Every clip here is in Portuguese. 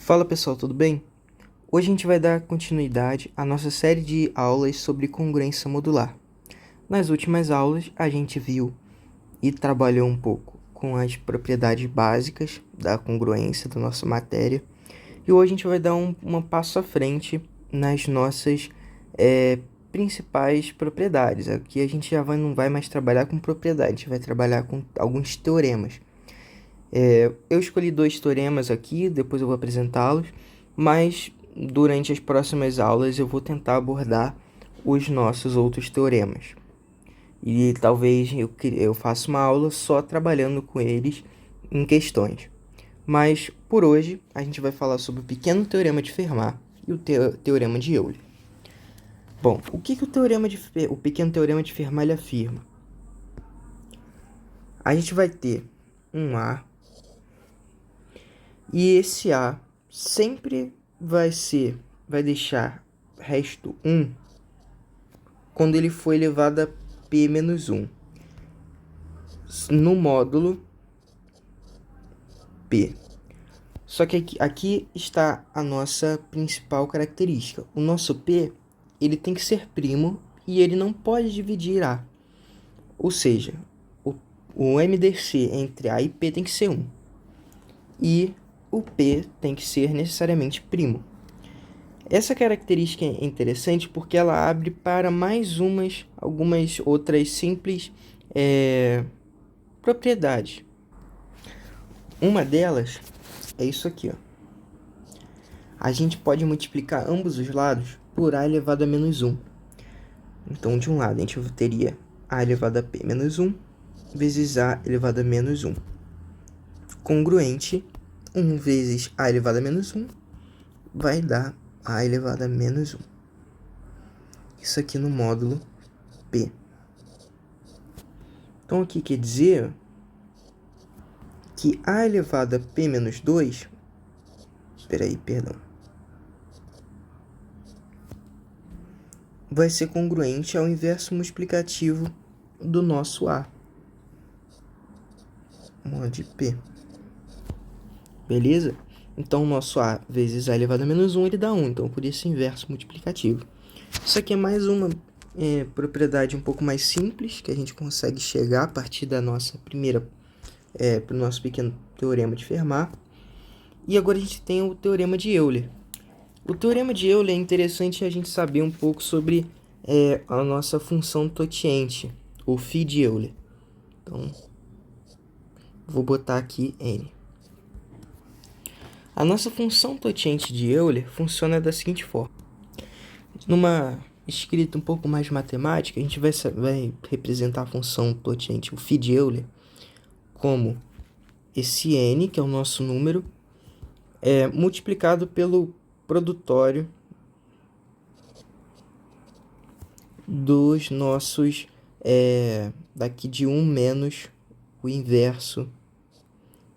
Fala pessoal, tudo bem? Hoje a gente vai dar continuidade à nossa série de aulas sobre congruência modular. Nas últimas aulas a gente viu e trabalhou um pouco com as propriedades básicas da congruência da nossa matéria e hoje a gente vai dar um passo à frente nas nossas principais propriedades. Aqui a gente não vai mais trabalhar com propriedade, a gente vai trabalhar com alguns teoremas. Eu escolhi 2 teoremas aqui, depois eu vou apresentá-los, mas durante as próximas aulas eu vou tentar abordar os nossos outros teoremas. E talvez eu faça uma aula só trabalhando com eles em questões. Mas por hoje a gente vai falar sobre o pequeno teorema de Fermat e o teorema de Euler. Bom, o que o pequeno teorema de Fermat ele afirma? A gente vai ter um A e esse A sempre vai deixar resto 1 quando ele for elevado a P menos 1 no módulo P. Só que aqui está a nossa principal característica. O nosso P ele tem que ser primo e ele não pode dividir A. Ou seja, o MDC entre A e P tem que ser 1. E o P tem que ser necessariamente primo. Essa característica é interessante porque ela abre para algumas outras simples propriedades. Uma delas é isso aqui, ó. A gente pode multiplicar ambos os lados por A elevado a menos 1. Então, de um lado, a gente teria A elevado a P menos 1 vezes A elevado a menos 1. Congruente, 1 vezes A elevado a menos 1 vai dar A elevado a menos 1. Isso aqui no módulo P. Então, aqui quer dizer que A elevado a P menos 2... vai ser congruente ao inverso multiplicativo do nosso A. Mod P. Beleza? Então, o nosso A vezes A elevado a menos 1, ele dá 1. Então, por isso, inverso multiplicativo. Isso aqui é mais uma propriedade um pouco mais simples, que a gente consegue chegar a partir da nossa primeira, para o nosso pequeno teorema de Fermat. E agora a gente tem o teorema de Euler. O teorema de Euler é interessante a gente saber um pouco sobre a nossa função totiente, o φ de Euler. Então, vou botar aqui N. A nossa função totiente de Euler funciona da seguinte forma. Numa escrita um pouco mais matemática, a gente vai representar a função totiente, o φ de Euler, como esse N, que é o nosso número, multiplicado pelo produtório dos nossos, daqui de 1 menos o inverso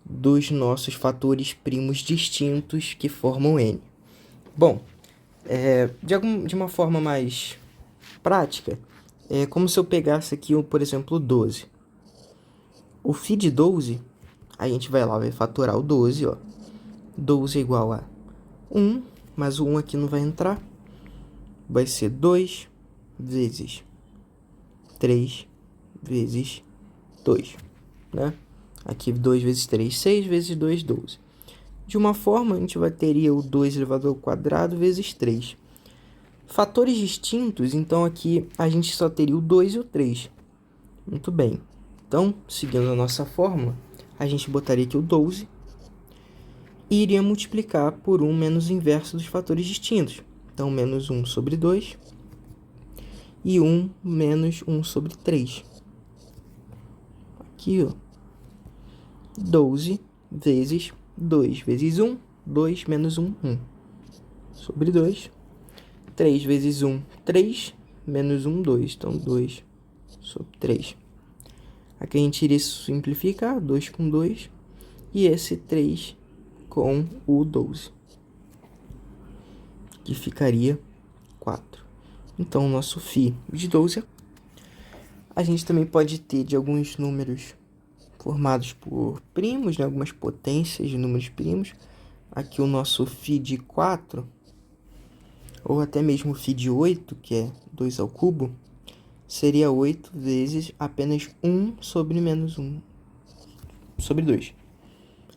dos nossos fatores primos distintos que formam N. Bom, de uma forma mais prática, é como se eu pegasse aqui, por exemplo, o 12. O φ de 12, a gente vai fatorar o 12, ó. 12 é igual a 1, mas o 1 aqui não vai entrar. Vai ser 2 vezes 3 vezes 2, né? Aqui 2 vezes 3, 6 vezes 2, 12. De uma forma, a gente teria o 2 elevado ao quadrado vezes 3. Fatores distintos, então aqui a gente só teria o 2 e o 3. Muito bem. Então, seguindo a nossa fórmula, a gente botaria aqui o 12 e iria multiplicar por 1 menos o inverso dos fatores distintos. Então, menos 1 sobre 2 e 1 menos 1 sobre 3. Aqui, ó. 12 vezes 2 vezes 1, 2 menos 1, 1. Sobre 2. 3 vezes 1, 3. Menos 1, 2. Então, 2 sobre 3. Aqui a gente iria simplificar, 2 com 2. E esse 3 com o 12. Que ficaria 4. Então, o nosso φ de 12 é... A gente também pode ter de alguns números formados por primos, né, algumas potências de números primos. aqui o nosso φ de 4, ou até mesmo φ de 8, que é 2 ao cubo, seria 8 vezes apenas 1 sobre menos 1 sobre 2.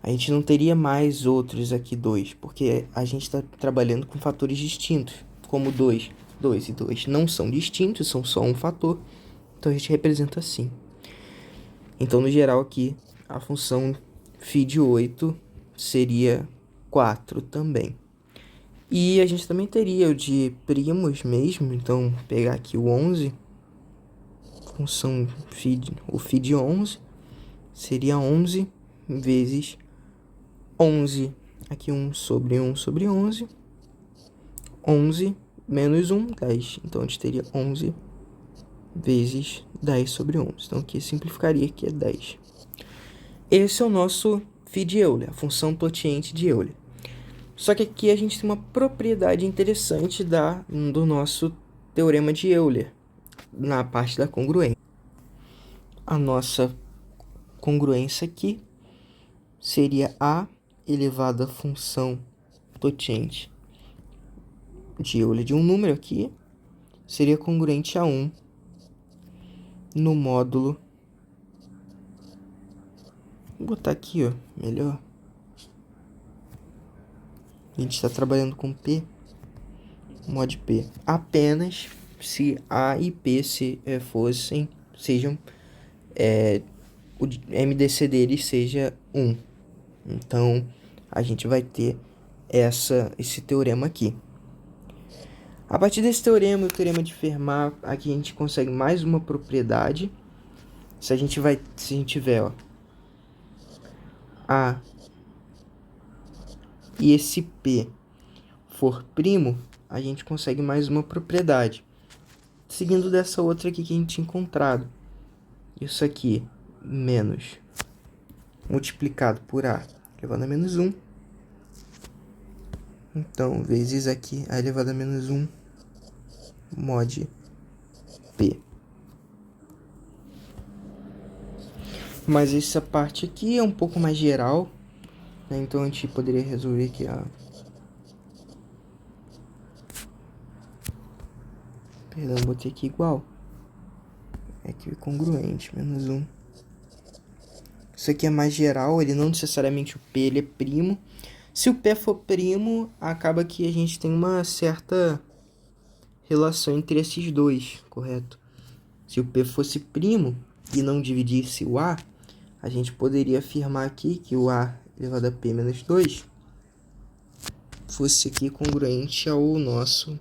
A gente não teria mais outros aqui 2, porque a gente está trabalhando com fatores distintos, como 2. 2 e 2 não são distintos, são só um fator, então a gente representa assim. Então, no geral aqui, a função φ de 8 seria 4 também. E a gente também teria o de primos mesmo, então pegar aqui o 11, função o φ de 11 seria 11 vezes 11, aqui 1 sobre 1 sobre 11, 11 menos 1, 10. Então, a gente teria 11 vezes 10 sobre 11. Então, aqui simplificaria, que é 10. Esse é o nosso φ de Euler, a função tociente de Euler. Só que aqui a gente tem uma propriedade interessante do nosso teorema de Euler, na parte da congruência. A nossa congruência aqui seria a elevado à função tociente de Euler de um número aqui, seria congruente a 1 no módulo. Vou botar aqui, ó, melhor. A gente está trabalhando com P, mod P, apenas se A e P sejam o MDC deles seja 1. Então, a gente vai ter esse teorema aqui. A partir desse teorema, o teorema de Fermat, aqui a gente consegue mais uma propriedade. Se a gente tiver, ó, A e esse P for primo, a gente consegue mais uma propriedade. Seguindo dessa outra aqui que a gente tinha encontrado. Isso aqui, menos multiplicado por A elevado a menos 1. Então, vezes aqui A elevado a menos 1 mod P. Mas essa parte aqui é um pouco mais geral, né? Então a gente poderia resolver aqui Perdão, botei aqui igual. É aqui congruente, menos 1. Isso aqui é mais geral, ele não necessariamente o P ele é primo. Se o P for primo, acaba que a gente tem uma certa relação entre esses dois, correto? Se o P fosse primo e não dividisse o A, a gente poderia afirmar aqui que o A elevado a P menos 2 fosse aqui congruente ao nosso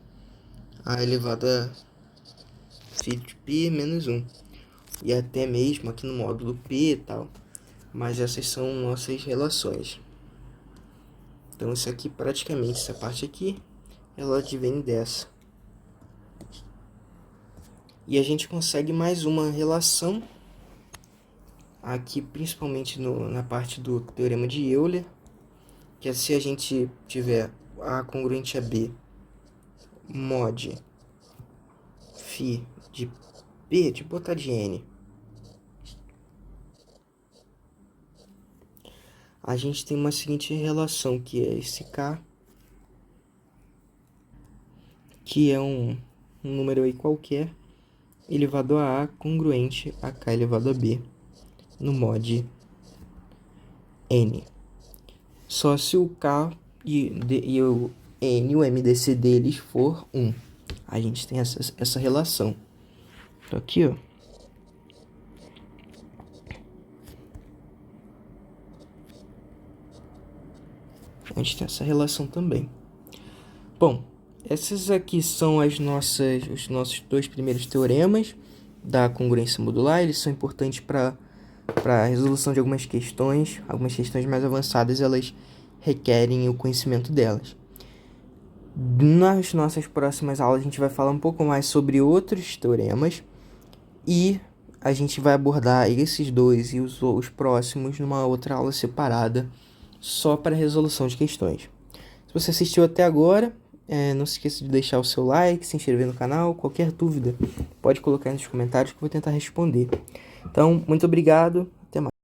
A elevado a φ de P menos 1. E até mesmo aqui no módulo P e tal. Mas essas são nossas relações. Então, isso aqui, praticamente, essa parte aqui, ela advém dessa. E a gente consegue mais uma relação, aqui principalmente na parte do teorema de Euler, que é se a gente tiver A congruente a B, mod φ de P, de botar de N, a gente tem uma seguinte relação, que é esse K, que é um número aí qualquer, elevado a congruente a K elevado a B, no mod N. Só se o K e o N, o MDC deles, for 1. A gente tem essa relação. Então, aqui, ó. A gente tem essa relação também. Bom, essas aqui são os nossos dois primeiros teoremas da congruência modular. Eles são importantes para a resolução de algumas questões mais avançadas, elas requerem o conhecimento delas. Nas nossas próximas aulas, a gente vai falar um pouco mais sobre outros teoremas e a gente vai abordar esses dois e os próximos numa outra aula separada, só para resolução de questões. Se você assistiu até agora, não se esqueça de deixar o seu like, se inscrever no canal. Qualquer dúvida, pode colocar nos comentários que eu vou tentar responder. Então, muito obrigado. Até mais.